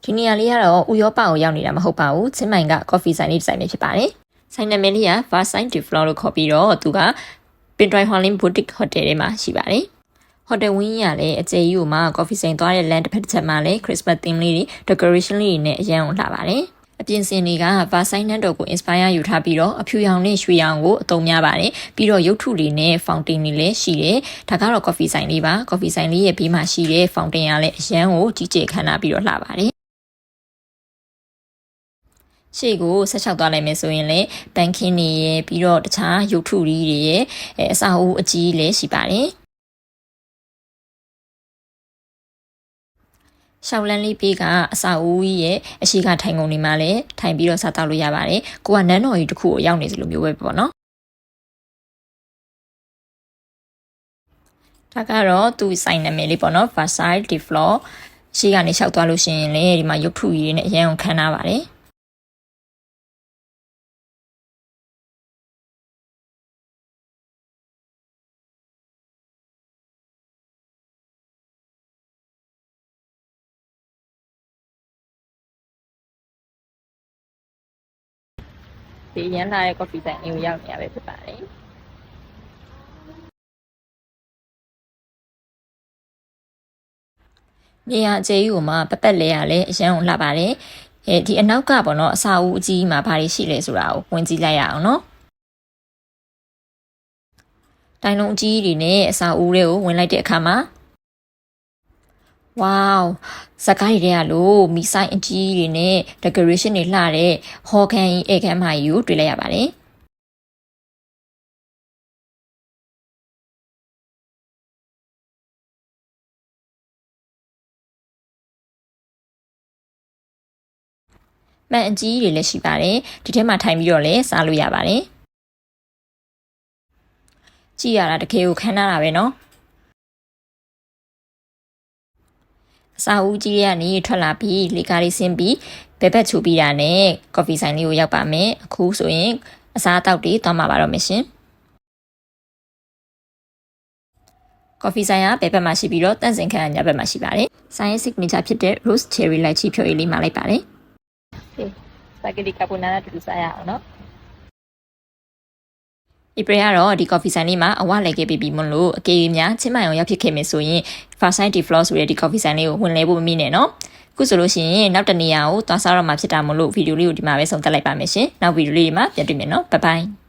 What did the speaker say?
ဒီနေရာလေးကတော့ဥရောပကိုရောက်နေတာမဟုတ်ပါဘူးချင်းမိုင်က coffee ဆိုင်လေးဒီဇိုင်းပဲဖြစ်ပါတယ်ဆိုင်နာမည်လေးက Varsine de Flor လို့ခေါ်ပြီးတော့သူက Pintoy Hualin Boutique Hotel ထဲမှာရှိပါတယ်ဟိုတယ်ဝင်းကြီးကလည်းအကျယ်ကြီးကိုမှ coffee ဆိုင်သွားတဲ့ land တစ်ဖက်တစ်ချက်မှာလည်း Christmas theme လေးတွေ decoration လေးတွေနဲ့အရန်ကိုလှပါတယ်အပြင်စင်တွေက Varsine နန်းတော်ကို inspire ယူထားပြီးတော့အဖြူရောင်နဲ့ရွှေရောင်ကိုအသုံးများပါတယ်ပြီးတော့ရုပ်ထုတွေနဲ့ fountain တွေလည်းရှိတယ်ဒါကတော့ coffee ဆိုင်လေးပါ coffee ဆိုင်လေးရဲ့ဘေးမှာရှိတဲ့ fountain ကလည်းအရန်ကိုကြီးကျယ်ခမ်းနားပြီးတော့လှပါတယ်ရှေ့ကိုဆက်လျှောက်သွားလိုက်မယ်ဆိုရင်လည်းပန်းခင်းတွေရဲ့ပြီးတော့တခြားရုပ်ထုတွေရဲ့အစာအုပ်အကြီးလည်းရှိပါတယ်ရှောက်လန်းလေးပေးကအစာအုပ်ကြီးရဲ့အရှိကထိုင်ကုန်တွေမှာလည်းထိုင်ပြီးတော့စားတောက်လို့ရပါတယ်ကိုကနန်းတော်ကြီးတစ်ခုကိုရောက်နေစလိုမျိုးပဲပေါ့နော်ဒါကတော့သူဆိုင်နာမည်လေးပေါ့နော် Varsine de Flor ရှေ့ကနေလျှောက်သွားလို့ရှိရင်လည်းဒီမှာရုပ်ထုကြီးတွေနဲ့အရန်ကိုခမ်းနားပါတယ်ဒီရန်လာရဲ့ coffee ဆိုင်လေးကိုရောက်နေရပဲဖြစ်ပါတယ်နေရာအကျယ်ကြီးကိုမှပက်လဲရလဲအရန်ကိုလှပါတယ်ဒီအနောက်ကပေါ့နော်အစာအုပ်အကြီးမှာဘာတွေရှိလဲဆိုတာကိုဝင်ကြည့်လိုက်ရအောင်နော်တိုင်လုံးအကြီးတွေနဲ့အစာအုပ်တွေကိုဝင်လိုက်တဲ့အခါမှာဝေါဇက်ကားတွေကလို့မီဆိုင်အကြီးတွေနဲ့ decoration တွေလှတဲ့ဟော်ခန်းကြီးဧခန်းမကြီးကိုတွေ့လိုက်ရပါတယ်မှန်အကြီးတွေလည်းရှိပါတယ်ဒီထဲမှာထိုင်ပြီးတော့လည်းစားလို့ရပါတယ်ကြည့်ရတာတကယ်ကိုခမ်းနားတာပဲနော်အစာအုပ်ကြီးတွေကနေထွက်လာပြီးလေကားလေးဆင်းပြီးဘဲဘက်ချူပြီးတာနဲ့ကော်ဖီဆိုင်လေးကိုရောက်ပါမယ်အခုဆိုရင်အစားအသောက်တွေသွားမှာပါတော့မယ်ရှင်ကော်ဖီဆိုင်ကဘဲဘက်မှာရှိပြီးတော့တန့်စင်ခန်းညဘက်မှာရှိပါတယ်ဆိုင်ရဲ့ signature ဖြစ်တဲ့ rose cherry လိုက်ချီဖြော်ရည်လေးမှာလိုက်ပါတယ်spaghetti carbonara တူစားရအောင်နော်ဧပြီကတော့ဒီ coffee ဆိုင်လေးမှာအဝလဲခဲ့ပြီးမလို့အကေများချင်းမိုင်အောင်ရောက်ဖြစ်ခဲ့မယ်ဆိုရင် Varsine de Flor ဆိုတဲ့ဒီ coffee ဆိုင်လေးကိုဝင်လဲဖို့မမိနဲ့နော်ခုဆိုလို့ရှိရင်နောက်တနေရာကိုသွားစားတော့မှဖြစ်တာမလို့ဗီဒီယိုလေးကိုဒီမှာပဲဆုံးသက်လိုက်ပါမယ်ရှင်နောက်ဗီဒီယိုလေးတွေမှာပြန်တွေ့မယ်နော် bye bye